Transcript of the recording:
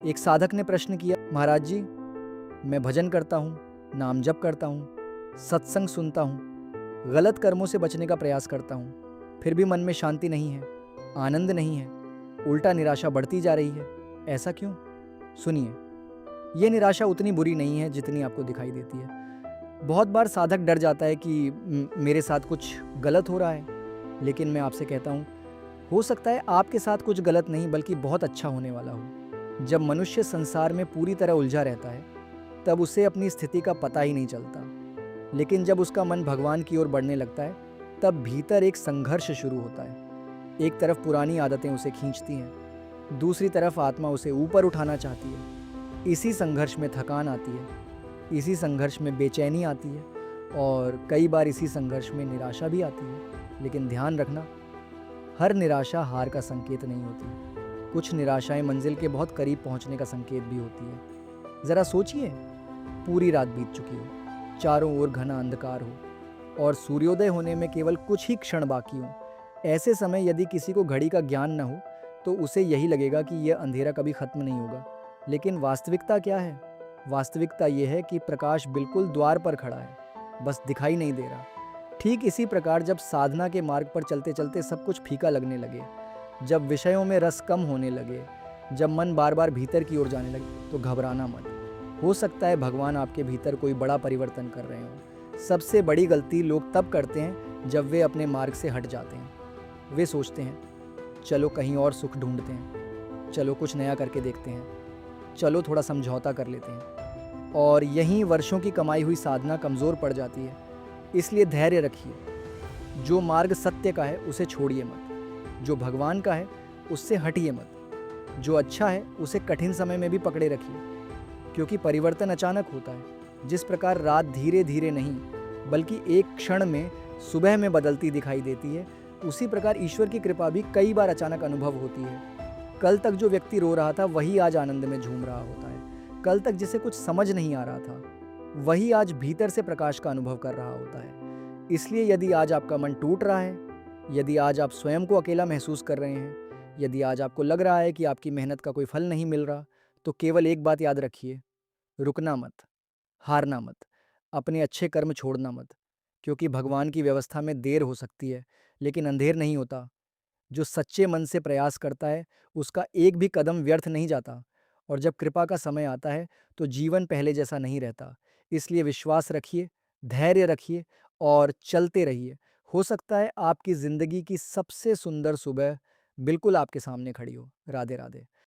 एक साधक ने प्रश्न किया, महाराज जी, मैं भजन करता हूँ, नाम जप करता हूँ, सत्संग सुनता हूँ, गलत कर्मों से बचने का प्रयास करता हूँ, फिर भी मन में शांति नहीं है, आनंद नहीं है, उल्टा निराशा बढ़ती जा रही है। ऐसा क्यों? सुनिए, ये निराशा उतनी बुरी नहीं है जितनी आपको दिखाई देती है। बहुत बार साधक डर जाता है कि मेरे साथ कुछ गलत हो रहा है, लेकिन मैं आपसे कहता हूँ, हो सकता है आपके साथ कुछ गलत नहीं बल्कि बहुत अच्छा होने वाला हो। जब मनुष्य संसार में पूरी तरह उलझा रहता है, तब उसे अपनी स्थिति का पता ही नहीं चलता। लेकिन जब उसका मन भगवान की ओर बढ़ने लगता है, तब भीतर एक संघर्ष शुरू होता है। एक तरफ पुरानी आदतें उसे खींचती हैं, दूसरी तरफ आत्मा उसे ऊपर उठाना चाहती है। इसी संघर्ष में थकान आती है, इसी संघर्ष में बेचैनी आती है और कई बार इसी संघर्ष में निराशा भी आती है। लेकिन ध्यान रखना, हर निराशा हार का संकेत नहीं होती। कुछ निराशाएं मंजिल के बहुत करीब पहुंचने का संकेत भी होती है। ज़रा सोचिए, पूरी रात बीत चुकी हो, चारों ओर घना अंधकार हो और सूर्योदय होने में केवल कुछ ही क्षण बाकी हो। ऐसे समय यदि किसी को घड़ी का ज्ञान न हो, तो उसे यही लगेगा कि यह अंधेरा कभी खत्म नहीं होगा। लेकिन वास्तविकता क्या है? वास्तविकता यह है कि प्रकाश बिल्कुल द्वार पर खड़ा है, बस दिखाई नहीं दे रहा। ठीक इसी प्रकार जब साधना के मार्ग पर चलते चलते सब कुछ फीका लगने लगे, जब विषयों में रस कम होने लगे, जब मन बार बार भीतर की ओर जाने लगे, तो घबराना मत। हो सकता है भगवान आपके भीतर कोई बड़ा परिवर्तन कर रहे हों। सबसे बड़ी गलती लोग तब करते हैं जब वे अपने मार्ग से हट जाते हैं। वे सोचते हैं, चलो कहीं और सुख ढूंढते हैं, चलो कुछ नया करके देखते हैं, चलो थोड़ा समझौता कर लेते हैं। और यहीं वर्षों की कमाई हुई साधना कमज़ोर पड़ जाती है। इसलिए धैर्य रखिए। जो मार्ग सत्य का है उसे छोड़िए मत, जो भगवान का है उससे हटिए मत, जो अच्छा है उसे कठिन समय में भी पकड़े रखिए। क्योंकि परिवर्तन अचानक होता है। जिस प्रकार रात धीरे धीरे नहीं बल्कि एक क्षण में सुबह में बदलती दिखाई देती है, उसी प्रकार ईश्वर की कृपा भी कई बार अचानक अनुभव होती है। कल तक जो व्यक्ति रो रहा था वही आज आनंद में झूम रहा होता है। कल तक जिसे कुछ समझ नहीं आ रहा था वही आज भीतर से प्रकाश का अनुभव कर रहा होता है। इसलिए यदि आज आपका मन टूट रहा है, यदि आज आप स्वयं को अकेला महसूस कर रहे हैं, यदि आज आपको लग रहा है कि आपकी मेहनत का कोई फल नहीं मिल रहा, तो केवल एक बात याद रखिए, रुकना मत, हारना मत, अपने अच्छे कर्म छोड़ना मत। क्योंकि भगवान की व्यवस्था में देर हो सकती है, लेकिन अंधेर नहीं होता। जो सच्चे मन से प्रयास करता है, उसका एक भी कदम व्यर्थ नहीं जाता। और जब कृपा का समय आता है, तो जीवन पहले जैसा नहीं रहता। इसलिए विश्वास रखिए, धैर्य रखिए और चलते रहिए। हो सकता है आपकी ज़िंदगी की सबसे सुंदर सुबह बिल्कुल आपके सामने खड़ी हो। राधे राधे।